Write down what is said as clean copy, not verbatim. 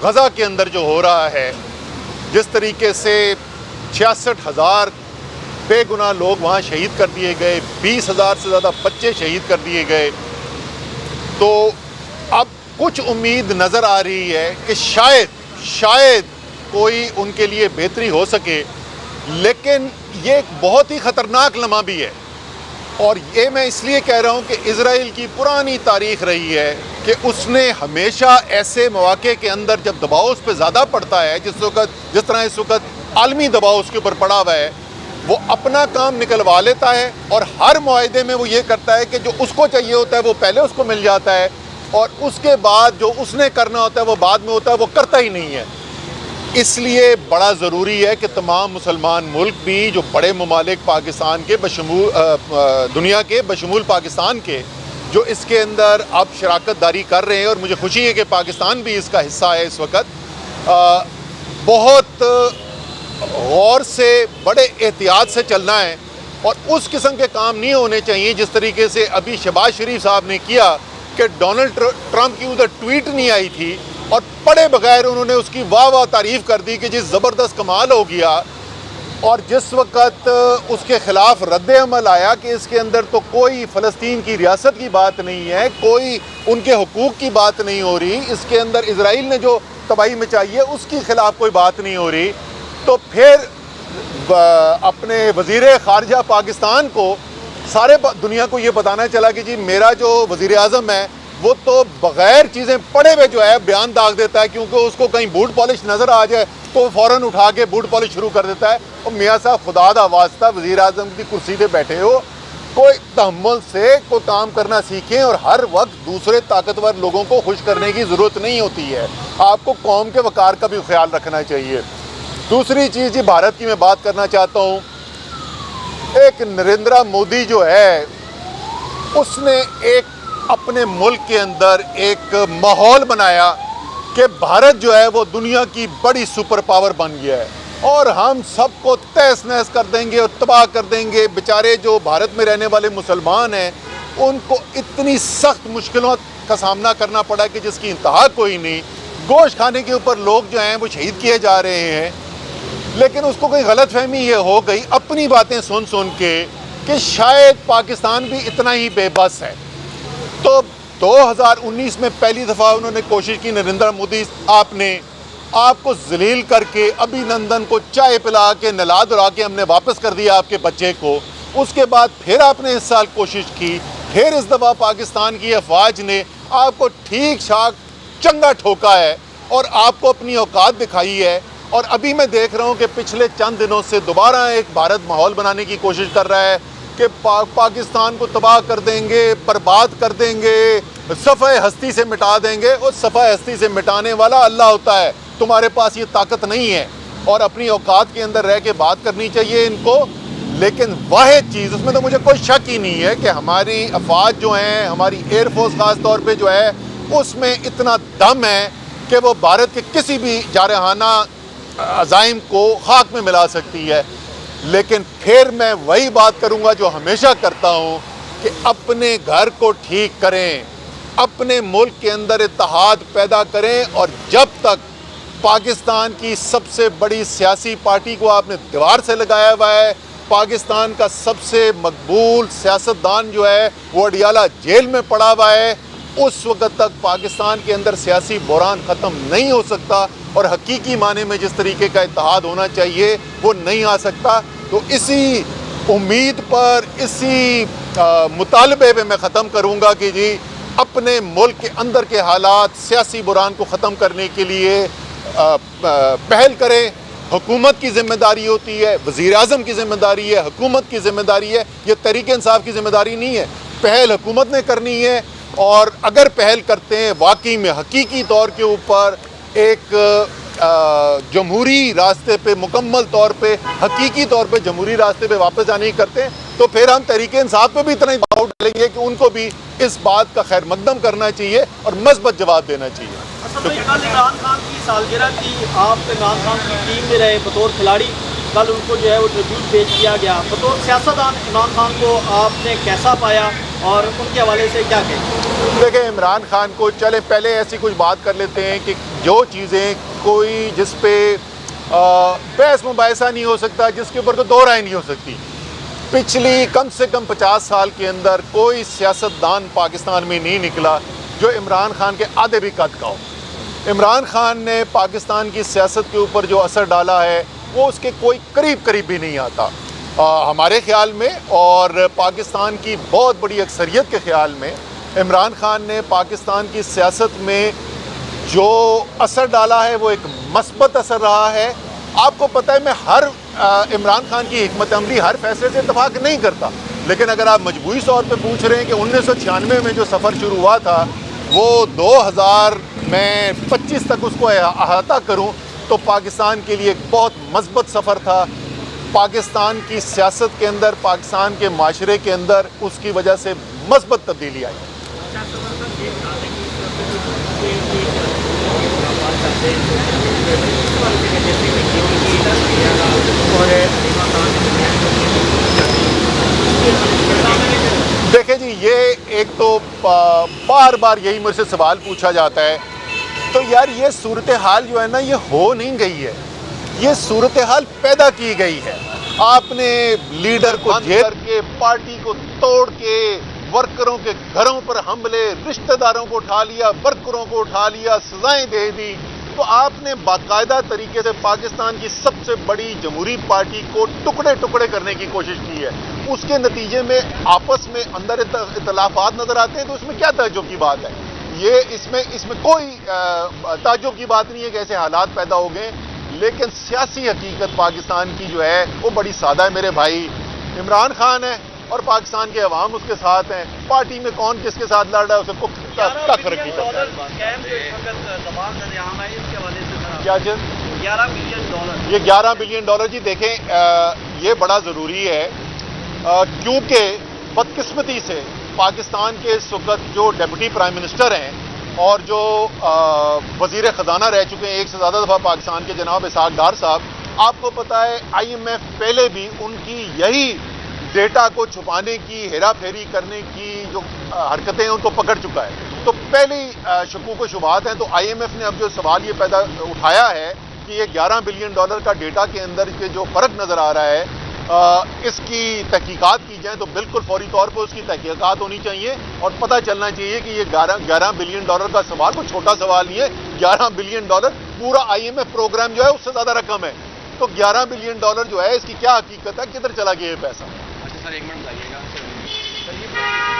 غزہ کے اندر جو ہو رہا ہے، جس طریقے سے 66,000 بے گناہ لوگ وہاں شہید کر دیے گئے، 20,000 سے زیادہ بچے شہید کر دیے گئے، تو اب کچھ امید نظر آ رہی ہے کہ شاید کوئی ان کے لیے بہتری ہو سکے، لیکن یہ ایک بہت ہی خطرناک لمحہ بھی ہے۔ اور یہ میں اس لیے کہہ رہا ہوں کہ اسرائیل کی پرانی تاریخ رہی ہے کہ اس نے ہمیشہ ایسے مواقع کے اندر جب دباؤ اس پہ زیادہ پڑتا ہے، جس طرح اس وقت عالمی دباؤ اس کے اوپر پڑا ہوا ہے، وہ اپنا کام نکلوا لیتا ہے اور ہر معاہدے میں وہ یہ کرتا ہے کہ جو اس کو چاہیے ہوتا ہے وہ پہلے اس کو مل جاتا ہے، اور اس کے بعد جو اس نے کرنا ہوتا ہے وہ بعد میں ہوتا ہے، وہ کرتا ہی نہیں ہے۔ اس لیے بڑا ضروری ہے کہ تمام مسلمان ملک بھی، جو بڑے ممالک پاکستان کے دنیا کے بشمول پاکستان کے، جو اس کے اندر اب شراکت داری کر رہے ہیں، اور مجھے خوشی ہے کہ پاکستان بھی اس کا حصہ ہے اس وقت، بہت غور سے بڑے احتیاط سے چلنا ہے، اور اس قسم کے کام نہیں ہونے چاہیے جس طریقے سے ابھی شہباز شریف صاحب نے کیا کہ ڈونلڈ ٹرمپ کی ادھر ٹویٹ نہیں آئی تھی اور پڑھے بغیر انہوں نے اس کی واہ تعریف کر دی کہ جی زبردست کمال ہو گیا، اور جس وقت اس کے خلاف رد عمل آیا کہ اس کے اندر تو کوئی فلسطین کی ریاست کی بات نہیں ہے، کوئی ان کے حقوق کی بات نہیں ہو رہی، اس کے اندر اسرائیل نے جو تباہی مچائی ہے اس کے خلاف کوئی بات نہیں ہو رہی، تو پھر اپنے وزیر خارجہ پاکستان کو سارے دنیا کو یہ بتانا چلا کہ جی میرا جو وزیر اعظم ہے وہ تو بغیر چیزیں پڑھے ہوئے جو ہے بیان داغ دیتا ہے، کیونکہ اس کو کہیں بوٹ پالش نظر آ جائے تو فوراً اٹھا کے بوٹ پالش شروع کر دیتا ہے۔ اور میاں صاحب خدا دا واسطہ وزیر اعظم کی کرسی پہ بیٹھے ہو، کوئی تحمل سے کوئی کام کرنا سیکھیں، اور ہر وقت دوسرے طاقتور لوگوں کو خوش کرنے کی ضرورت نہیں ہوتی ہے، آپ کو قوم کے وقار کا بھی خیال رکھنا چاہیے۔ دوسری چیز جی بھارت کی میں بات کرنا چاہتا ہوں، ایک نریندرا مودی جو ہے اس نے ایک اپنے ملک کے اندر ایک ماحول بنایا کہ بھارت جو ہے وہ دنیا کی بڑی سپر پاور بن گیا ہے، اور ہم سب کو تہس نہس کر دیں گے اور تباہ کر دیں گے۔ بیچارے جو بھارت میں رہنے والے مسلمان ہیں ان کو اتنی سخت مشکلوں کا سامنا کرنا پڑا کہ جس کی انتہا کوئی نہیں، گوشت کھانے کے اوپر لوگ جو ہیں وہ شہید کیے جا رہے ہیں، لیکن اس کو کوئی غلط فہمی یہ ہو گئی اپنی باتیں سن کے کہ شاید پاکستان بھی اتنا ہی بے بس ہے۔ تو 2019 میں پہلی دفعہ انہوں نے کوشش کی، نریندر مودی آپ کو ذلیل کر کے ابھی نندن کو چائے پلا کے نلا دلا کے ہم نے واپس کر دیا آپ کے بچے کو۔ اس کے بعد پھر آپ نے اس سال کوشش کی، پھر اس دفعہ پاکستان کی افواج نے آپ کو ٹھیک ٹھاک چنگا ٹھوکا ہے اور آپ کو اپنی اوقات دکھائی ہے، اور ابھی میں دیکھ رہا ہوں کہ پچھلے چند دنوں سے دوبارہ ایک بھارت ماحول بنانے کی کوشش کر رہا ہے کہ پاکستان کو تباہ کر دیں گے، برباد کر دیں گے، صفحہ ہستی سے مٹا دیں گے۔ اور صفحہ ہستی سے مٹانے والا اللہ ہوتا ہے، تمہارے پاس یہ طاقت نہیں ہے، اور اپنی اوقات کے اندر رہ کے بات کرنی چاہیے ان کو۔ لیکن واحد چیز اس میں تو مجھے کوئی شک ہی نہیں ہے کہ ہماری افواج جو ہیں، ہماری ایئر فورس خاص طور پہ جو ہے، اس میں اتنا دم ہے کہ وہ بھارت کے کسی بھی جارحانہ عزائم کو خاک میں ملا سکتی ہے۔ لیکن پھر میں وہی بات کروں گا جو ہمیشہ کرتا ہوں کہ اپنے گھر کو ٹھیک کریں، اپنے ملک کے اندر اتحاد پیدا کریں، اور جب تک پاکستان کی سب سے بڑی سیاسی پارٹی کو آپ نے دیوار سے لگایا ہوا ہے، پاکستان کا سب سے مقبول سیاستدان جو ہے وہ اڈیالہ جیل میں پڑا ہوا ہے، اس وقت تک پاکستان کے اندر سیاسی بحران ختم نہیں ہو سکتا، اور حقیقی معنی میں جس طریقے کا اتحاد ہونا چاہیے وہ نہیں آ سکتا۔ تو اسی امید پر، اسی مطالبے پہ میں ختم کروں گا کہ جی اپنے ملک کے اندر کے حالات، سیاسی بحران کو ختم کرنے کے لیے پہل کریں۔ حکومت کی ذمہ داری ہوتی ہے، وزیر اعظم کی ذمہ داری ہے، حکومت کی ذمہ داری ہے، یہ تحریک انصاف کی ذمہ داری نہیں ہے۔ پہل حکومت نے کرنی ہے، اور اگر پہل کرتے ہیں واقعی میں حقیقی طور کے اوپر ایک جمہوری راستے پہ، مکمل طور پہ حقیقی طور پہ جمہوری راستے پہ واپس جانے کی کرتے ہیں، تو پھر ہم تحریک انصاف پہ بھی اتنا ہی دباؤ ڈالیں گے کہ ان کو بھی اس بات کا خیر مقدم کرنا چاہیے اور مثبت جواب دینا چاہیے۔ کل عمران خان کی سالگرہ تھی، آپ عمران خان کی ٹیم میں رہے بطور کھلاڑی، کل ان کو جو ہے وہ ٹریبیوٹ پیش کیا گیا۔ بطور سیاستدان عمران خان کو آپ نے کیسا پایا، اور ان کے حوالے سے کیا کہیں؟ دیکھیں عمران خان کو چلے پہلے ایسی کچھ بات کر لیتے ہیں کہ جو چیزیں کوئی جس پہ بحث مباحثہ نہیں ہو سکتا، جس کے اوپر کوئی دو رائے نہیں ہو سکتی، پچھلی کم سے کم 50 سال کے اندر کوئی سیاستدان پاکستان میں نہیں نکلا جو عمران خان کے آدھے بھی قد کا ہو۔ عمران خان نے پاکستان کی سیاست کے اوپر جو اثر ڈالا ہے وہ اس کے کوئی قریب بھی نہیں آتا ہمارے خیال میں، اور پاکستان کی بہت بڑی اکثریت کے خیال میں عمران خان نے پاکستان کی سیاست میں جو اثر ڈالا ہے وہ ایک مثبت اثر رہا ہے۔ آپ کو پتہ ہے میں ہر عمران خان کی حکمت عملی ہر فیصلے سے اتفاق نہیں کرتا، لیکن اگر آپ مجموعی طور پہ پوچھ رہے ہیں کہ 1996 میں جو سفر شروع ہوا تھا وہ 2000 میں 25 تک اس کو احاطہ کروں تو پاکستان کے لیے ایک بہت مثبت سفر تھا۔ پاکستان کی سیاست کے اندر، پاکستان کے معاشرے کے اندر اس کی وجہ سے مثبت تبدیلی آئی۔ دیکھیں جی، یہ ایک تو بار بار یہی مجھ سے سوال پوچھا جاتا ہے، تو یار یہ صورتحال جو ہے نا یہ ہو نہیں گئی ہے، یہ صورتحال پیدا کی گئی ہے۔ آپ نے لیڈر کو جیل کر کے، پارٹی کو توڑ کے، ورکروں کے گھروں پر حملے، رشتہ داروں کو اٹھا لیا، ورکروں کو اٹھا لیا، سزائیں دے دی، تو آپ نے باقاعدہ طریقے سے پاکستان کی سب سے بڑی جمہوری پارٹی کو ٹکڑے کرنے کی کوشش کی ہے۔ اس کے نتیجے میں آپس میں اندر اختلافات نظر آتے ہیں، تو اس میں کیا تعجب کی بات ہے؟ یہ اس میں کوئی تعجب کی بات نہیں ہے کہ ایسے حالات پیدا ہو گئے، لیکن سیاسی حقیقت پاکستان کی جو ہے وہ بڑی سادہ ہے میرے بھائی۔ عمران خان ہے اور پاکستان کے عوام اس کے ساتھ ہیں، پارٹی میں کون کس کے ساتھ لڑ رہا ہے اسے کو تک رکھی ہے۔ کیا چیز؟ 11 بلین ڈالر۔ یہ 11 بلین ڈالر، جی دیکھیں یہ بڑا ضروری ہے کیونکہ بدقسمتی سے پاکستان کے اس وقت جو ڈپٹی پرائم منسٹر ہیں اور جو وزیر خزانہ رہ چکے ہیں ایک سے زیادہ دفعہ پاکستان کے، جناب اسحاق ڈار صاحب، آپ کو پتہ ہے IMF پہلے بھی ان کی یہی ڈیٹا کو چھپانے کی، ہیرا پھیری کرنے کی جو حرکتیں ہیں ان کو پکڑ چکا ہے۔ تو پہلی شکوک و شبہات ہیں، تو IMF نے اب جو سوال یہ پیدا اٹھایا ہے کہ یہ 11 بلین ڈالر کا ڈیٹا کے اندر کے جو فرق نظر آ رہا ہے اس کی تحقیقات کی جائیں، تو بالکل فوری طور پر اس کی تحقیقات ہونی چاہیے اور پتہ چلنا چاہیے کہ یہ 11 بلین ڈالر کا سوال کوئی چھوٹا سوال نہیں ہے۔ 11 بلین ڈالر پورا IMF پروگرام جو ہے اس سے زیادہ رقم ہے، تو 11 بلین ڈالر جو ہے اس کی کیا حقیقت ہے، کدھر چلا گیا یہ پیسہ؟ سر ایک منٹ بتائیے گا